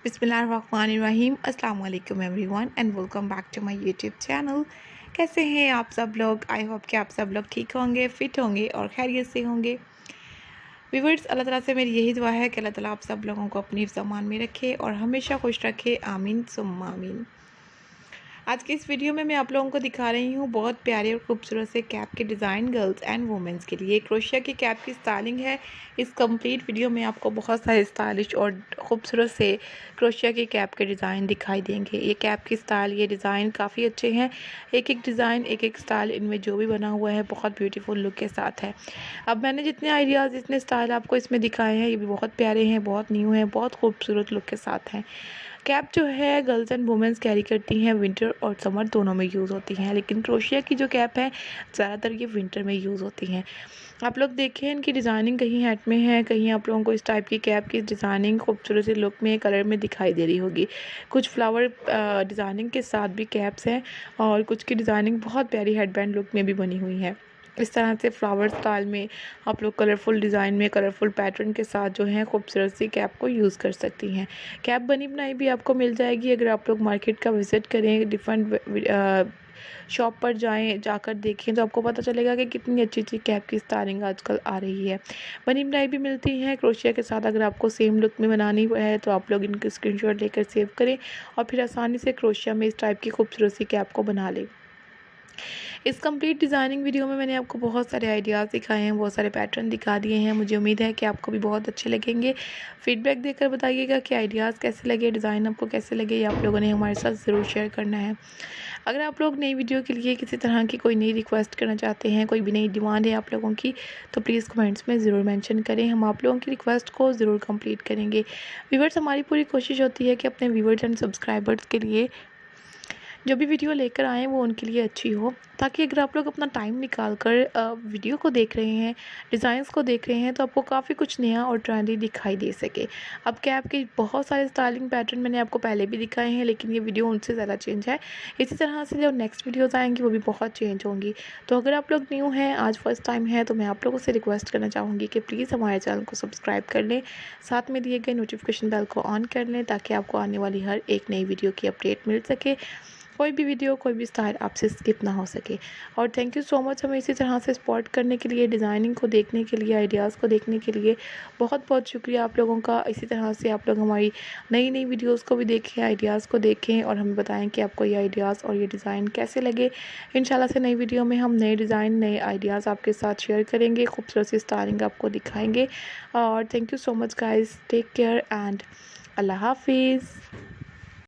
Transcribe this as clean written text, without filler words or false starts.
बिस्मिल्लाहिर्रहमानिर्रहीम अस्सलाम वालेकुम everyone and welcome back to my YouTube channel. कैसे हैं आप सब लोग? आई होप कि आप सब लोग ठीक होंगे, फिट होंगे और खैरियत से होंगे। व्यूअर्स, अल्लाह ताला से मेरी यही दुआ है कि अल्लाह ताला आप सब लोगों को अपनी ज़मान में रखे और हमेशा खुश रखे। आमीन सुम्मा आमीन। आज की इस वीडियो में मैं आप लोगों को दिखा रही हूँ बहुत प्यारे और खूबसूरत से कैप के डिज़ाइन गर्ल्स एंड वुमेंस के लिए। क्रोशिया की कैप की स्टाइलिंग है। इस कंप्लीट वीडियो में आपको बहुत सारे स्टाइलिश और खूबसूरत से क्रोशिया की कैप के डिज़ाइन दिखाई देंगे। ये कैप की स्टाइल, ये डिज़ाइन काफ़ी अच्छे हैं। एक एक डिज़ाइन, एक एक स्टाइल इनमें जो भी बना हुआ है बहुत ब्यूटीफुल लुक के साथ है। अब मैंने जितने आइडियाज़, जितने स्टाइल आपको इसमें दिखाए हैं, ये भी बहुत प्यारे हैं, बहुत न्यू हैं, बहुत खूबसूरत लुक के साथ हैं। कैप जो है गर्ल्स एंड वुमेंस कैरी करती हैं, विंटर और समर दोनों में यूज़ होती हैं, लेकिन क्रोशिया की जो कैप है ज़्यादातर ये विंटर में यूज़ होती हैं। आप लोग देखें इनकी डिज़ाइनिंग कहीं हैट में है, कहीं आप लोगों को इस टाइप की कैप की डिज़ाइनिंग खूबसूरत सी लुक में, कलर में दिखाई दे रही होगी। कुछ फ्लावर डिज़ाइनिंग के साथ भी कैप्स हैं और कुछ की डिज़ाइनिंग बहुत प्यारी हेडबैंड लुक में भी बनी हुई है। इस तरह से फ्लावर स्टाइल में आप लोग कलरफुल डिज़ाइन में, कलरफुल पैटर्न के साथ जो है खूबसूरत सी कैप को यूज़ कर सकती हैं। कैप बनी बनाई भी आपको मिल जाएगी अगर आप लोग मार्केट का विज़िट करें, डिफरेंट शॉप पर जाकर देखें तो आपको पता चलेगा कि कितनी अच्छी अच्छी कैप की स्टाइलिंग आजकल आ रही है। बनी बनाई भी मिलती है क्रोशिया के साथ। अगर आपको सेम लुक में बनानी है तो आप लोग इनकी स्क्रीनशॉट लेकर सेव करें और फिर आसानी से क्रोशिया में इस टाइप की खूबसूरत सी कैप को बना लें। इस कंप्लीट डिज़ाइनिंग वीडियो में मैंने आपको बहुत सारे आइडियाज़ दिखाए हैं, बहुत सारे पैटर्न दिखा दिए हैं। मुझे उम्मीद है कि आपको भी बहुत अच्छे लगेंगे। फीडबैक देकर बताइएगा कि आइडियाज़ कैसे लगे, डिज़ाइन आपको कैसे लगे, ये आप लोगों ने हमारे साथ ज़रूर शेयर करना है। अगर आप लोग नई वीडियो के लिए किसी तरह की कोई नई रिक्वेस्ट करना चाहते हैं, कोई भी नई डिमांड है आप लोगों की, तो प्लीज़ कमेंट्स में ज़रूर मेंशन करें। हम आप लोगों की रिक्वेस्ट को ज़रूर कंप्लीट करेंगे। व्यूअर्स, हमारी पूरी कोशिश होती है कि अपने व्यूअर्स एंड सब्सक्राइबर्स के लिए जो भी वीडियो लेकर आएँ वो उनके लिए अच्छी हो, ताकि अगर आप लोग अपना टाइम निकाल कर वीडियो को देख रहे हैं, डिज़ाइंस को देख रहे हैं, तो आपको काफ़ी कुछ नया और ट्रेंडी दिखाई दे सके। अब कैप के बहुत सारे स्टाइलिंग पैटर्न मैंने आपको पहले भी दिखाए हैं, लेकिन ये वीडियो उनसे ज़्यादा चेंज है। इसी तरह से जो नेक्स्ट वीडियोज़ आएँगी वो भी बहुत चेंज होंगी। तो अगर आप लोग न्यू हैं, आज फर्स्ट टाइम है, तो मैं आप लोगों से रिक्वेस्ट करना चाहूँगी कि प्लीज़ हमारे चैनल को सब्सक्राइब कर लें, साथ में दिए गए नोटिफिकेशन बेल को ऑन कर लें, ताकि आपको आने वाली हर एक नई वीडियो की अपडेट मिल सके, कोई भी वीडियो, कोई भी स्टाइल आपसे स्किप ना हो सके। और थैंक यू सो मच हमें इसी तरह से सपोर्ट करने के लिए, डिज़ाइनिंग को देखने के लिए, आइडियाज़ को देखने के लिए बहुत बहुत शुक्रिया आप लोगों का। इसी तरह से आप लोग हमारी नई नई वीडियोज़ को भी देखें, आइडियाज़ को देखें और हमें बताएं कि आपको ये आइडियाज़ और ये डिज़ाइन कैसे लगे। इंशाल्लाह से नई वीडियो में हम नए डिज़ाइन, नए आइडियाज़ आपके साथ शेयर करेंगे, खूबसूरत सी स्टाइलिंग आपको दिखाएंगे। और thank you so much guys, take care and Allah हाफिज़।